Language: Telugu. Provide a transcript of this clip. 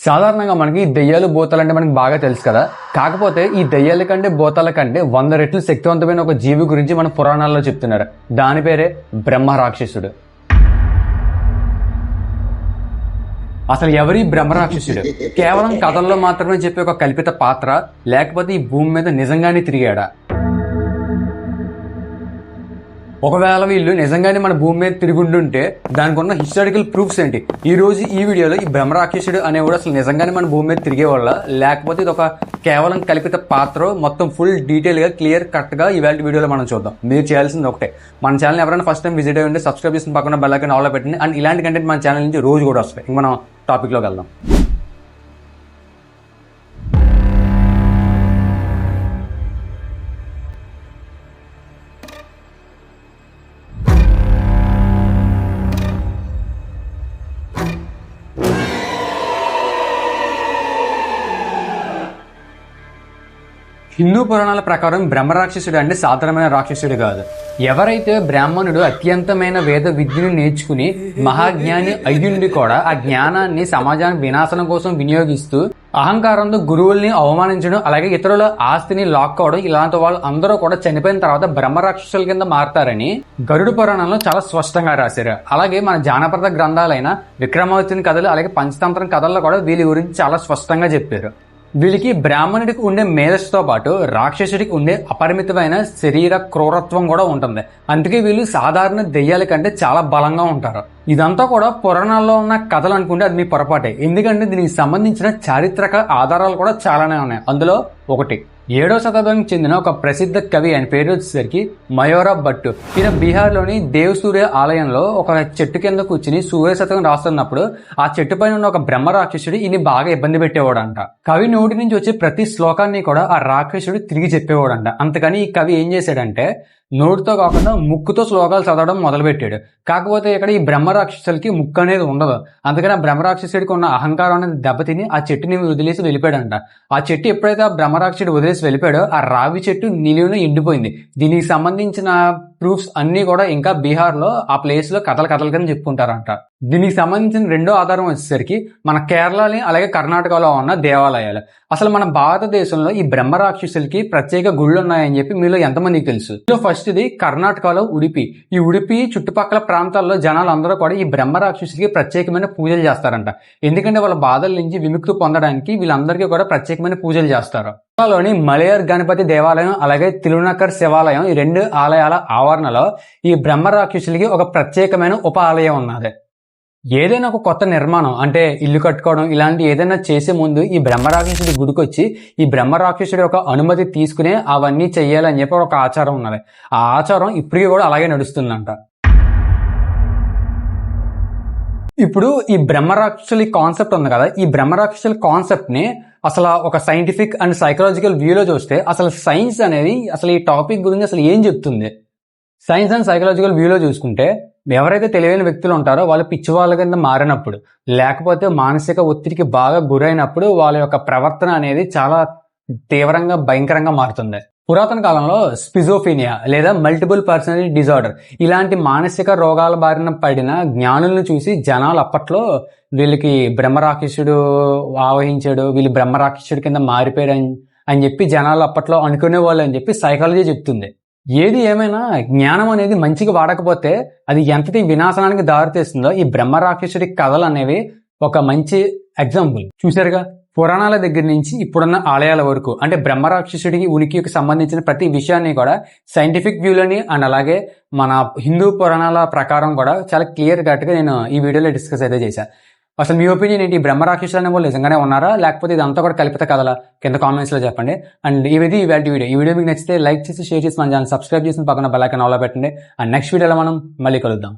సాధారణంగా మనకి దెయ్యాలు భూతాలు అంటే మనకి బాగా తెలుసు కదా. కాకపోతే ఈ దెయ్యాల కంటే భూతాల కంటే 100 రెట్లు శక్తివంతమైన ఒక జీవి గురించి మన పురాణాల్లో చెప్తున్నారు. దాని పేరే బ్రహ్మ రాక్షసుడు. అసలు ఎవరి బ్రహ్మ రాక్షసుడు? కేవలం కథల్లో మాత్రమే చెప్పే ఒక కల్పిత పాత్ర, లేకపోతే ఈ భూమి మీద నిజంగానే తిరిగాడా? ఒకవేళ వీళ్ళు నిజంగానే మన భూమి మీద తిరుగుంటుంటే దానికి ఉన్న హిస్టారికల్ ప్రూఫ్స్ ఏంటి? ఈ రోజు ఈ వీడియోలో ఈ బ్రహ్మ రాక్షసుడు అనేవాడు అసలు నిజంగానే మన భూమి మీద తిరిగేవాళ్ళ, లేకపోతే ఇది ఒక కేవలం కల్పిత పాత్ర, మొత్తం ఫుల్ డీటెయిల్ గా క్లియర్ కట్ గా ఇవాళ వీడియోలో మనం చూద్దాం. మీరు చేయాల్సింది ఒకటే, మన ఛానల్ ఎవరైనా ఫస్ట్ టైం విజిట్ అయ్యి ఉంటే సబ్స్క్రైబ్ చేసిన పక్కన బెల్ ఐకాన్ ఆల్ పెట్టండి. అండ్ ఇలాంటి కంటెంట్ మన ఛానల్ నుంచి రోజు కూడా వస్తాయి. మనం టాపిక్ లోకి వెళ్దాం. హిందూ పురాణాల ప్రకారం బ్రహ్మ రాక్షసుడు అంటే సాధారణమైన రాక్షసుడు కాదు. ఎవరైతే బ్రాహ్మణుడు అత్యంతమైన వేద విద్యను నేర్చుకుని మహాజ్ఞాని అయ్యుండి కూడా ఆ జ్ఞానాన్ని సమాజానికి వినాశనం కోసం వినియోగిస్తూ అహంకారంతో గురువుల్ని అవమానించడం, అలాగే ఇతరుల ఆస్తిని లాక్కోవడం, ఇలాంటి వాళ్ళు అందరూ కూడా చనిపోయిన తర్వాత బ్రహ్మ రాక్షసుల కింద మారతారని గరుడ పురాణంలో చాలా స్పష్టంగా రాశారు. అలాగే మన జానపద గ్రంథాలైన విక్రమాదిత్యుని కథలు, అలాగే పంచతంత్రం కథల్లో కూడా వీళ్ళ గురించి చాలా స్పష్టంగా చెప్పారు. వీళ్ళకి బ్రాహ్మణుడికి ఉండే మేధస్సుతో పాటు రాక్షసుడికి ఉండే అపరిమితమైన శరీర క్రూరత్వం కూడా ఉంటుంది. అందుకే వీళ్ళు సాధారణ దెయ్యాల కంటే చాలా బలంగా ఉంటారు. ఇదంతా కూడా పురాణాల్లో ఉన్న కథలు అనుకుంటే అది మీ పొరపాటే. ఎందుకంటే దీనికి సంబంధించిన చారిత్రక ఆధారాలు కూడా చాలానే ఉన్నాయి. అందులో ఒకటి 7వ శతాబ్దానికి చెందిన ఒక ప్రసిద్ధ కవి, ఆయన పేరు వచ్చేసరికి మయూర భట్టు. ఈయన బీహార్లోని దేవ్ సూర్య ఆలయంలో ఒక చెట్టు కింద కూర్చుని సూర్య శతకం రాస్తున్నప్పుడు ఆ చెట్టు పైన ఉన్న ఒక బ్రహ్మ రాక్షసుడు ఈయన బాగా ఇబ్బంది పెట్టేవాడంట. కవి నోటి నుంచి వచ్చే ప్రతి శ్లోకాన్ని కూడా ఆ రాక్షసుడు తిరిగి చెప్పేవాడంట. అంతకని ఈ కవి ఏం చేశాడంటే నోటితో కాకుండా ముక్కుతో శ్లోకాలు చదవడం మొదలుపెట్టాడు. కాకపోతే ఇక్కడ ఈ బ్రహ్మ రాక్షసులకి ముక్కు అనేది ఉండదు. అందుకని ఆ బ్రహ్మ రాక్షసుడికి ఉన్న అహంకారం అనేది దెబ్బతిని ఆ చెట్టుని వదిలేసి వెళ్ళిపోయాడంట. ఆ చెట్టు ఎప్పుడైతే ఆ బ్రహ్మ రాక్షసుడు వదిలేసి వెళ్ళిపోయాడో ఆ రావి చెట్టు నిలువున ఎండిపోయింది. దీనికి సంబంధించిన ప్రూఫ్స్ అన్ని కూడా ఇంకా బీహార్ లో ఆ ప్లేస్ లో కథల కింద చెప్పుకుంటారంట. దీనికి సంబంధించిన రెండో ఆధారం వచ్చేసరికి మన కేరళని అలాగే కర్ణాటకలో ఉన్న దేవాలయాలు. అసలు మన భారతదేశంలో ఈ బ్రహ్మ రాక్షసులకి ప్రత్యేక గుళ్ళు ఉన్నాయని చెప్పి మీలో ఎంతమందికి తెలుసు? ఫస్ట్ ఇది కర్ణాటకలో ఉడిపి. ఈ ఉడిపి చుట్టుపక్కల ప్రాంతాల్లో జనాలు అందరూ కూడా ఈ బ్రహ్మ రాక్షసులకి ప్రత్యేకమైన పూజలు చేస్తారంట. ఎందుకంటే వాళ్ళ బాధల నుంచి విముక్తి పొందడానికి వీళ్ళందరికీ కూడా ప్రత్యేకమైన పూజలు చేస్తారు. లోని మలయర్ గణపతి దేవాలయం అలాగే తిరునకర్ శివాలయం, ఈ రెండు ఆలయాల ఆవరణలో ఈ బ్రహ్మ రాక్షసులకి ఒక ప్రత్యేకమైన ఉప ఆలయం ఉన్నది. ఏదైనా ఒక కొత్త నిర్మాణం అంటే ఇల్లు కట్టుకోవడం ఇలాంటి ఏదైనా చేసే ముందు ఈ బ్రహ్మ రాక్షసుడి గుడికొచ్చి ఈ బ్రహ్మ రాక్షసుడి ఒక అనుమతి తీసుకునే అవన్నీ చెయ్యాలని చెప్పి ఒక ఆచారం ఉన్నది. ఆ ఆచారం ఇప్పటికీ కూడా అలాగే నడుస్తుందంట. ఇప్పుడు ఈ బ్రహ్మ రాక్షసుల కాన్సెప్ట్ ఉంది కదా, ఈ బ్రహ్మ రాక్షసుల కాన్సెప్ట్ ని అసలు ఒక సైంటిఫిక్ అండ్ సైకలాజికల్ వ్యూలో చూస్తే అసలు సైన్స్ అనేది అసలు ఈ టాపిక్ గురించి అసలు ఏం చెప్తుంది? సైన్స్ అండ్ సైకలాజికల్ వ్యూలో చూసుకుంటే ఎవరైతే తెలివైన వ్యక్తులు ఉంటారో వాళ్ళు పిచ్చి వాళ్ళ కింద మారినప్పుడు, లేకపోతే మానసిక ఒత్తిడికి బాగా గురైనప్పుడు వాళ్ళ యొక్క ప్రవర్తన అనేది చాలా తీవ్రంగా భయంకరంగా మారుతుంది. పురాతన కాలంలో స్పిజోఫీనియా లేదా మల్టిపుల్ పర్సనాలిటీ డిజార్డర్ ఇలాంటి మానసిక రోగాల బారిన పడిన జ్ఞానులను చూసి జనాలు అప్పట్లో వీళ్ళకి బ్రహ్మరాక్షసుడు ఆవహించాడు, వీళ్ళు బ్రహ్మరాక్షసుడి కింద మారిపోయాడు అని చెప్పి జనాలు అప్పట్లో అనుకునే వాళ్ళు అని చెప్పి సైకాలజీ చెప్తుంది. ఏది ఏమైనా జ్ఞానం అనేది మంచిగా వాడకపోతే అది ఎంతటి వినాశనానికి దారితీస్తుందో ఈ బ్రహ్మ రాక్షసుడి కథలు అనేవి ఒక మంచి ఎగ్జాంపుల్. చూసారుగా, పురాణాల దగ్గర నుంచి ఇప్పుడున్న ఆలయాల వరకు అంటే బ్రహ్మ రాక్షసుడికి ఉనికికి సంబంధించిన ప్రతి విషయాన్ని కూడా సైంటిఫిక్ వ్యూలోని అండ్ అలాగే మన హిందూ పురాణాల ప్రకారం కూడా చాలా క్లియర్ కట్ గా నేను ఈ వీడియోలో డిస్కస్ అయితే చేశాను. అసలు మీ ఒపీనియన్ ఏంటి? బ్రహ్మ రాక్షసులు అనే వాళ్ళు నిజంగానే ఉన్నారా, లేకపోతే ఇదంతా కూడా కల్పిత కథలా? కింద కామెంట్స్ లో చెప్పండి. అండ్ ఈ వీడియో మీకు నచ్చితే లైక్ చేసి షేర్ చేసి మన ఛానల్ సబ్స్క్రైబ్ చేసి పక్కన బెల్ ఐకాన్ ఆల్ పెట్టండి. అండ్ నెక్స్ట్ వీడియోలో మనం మళ్ళీ కలుద్దాం.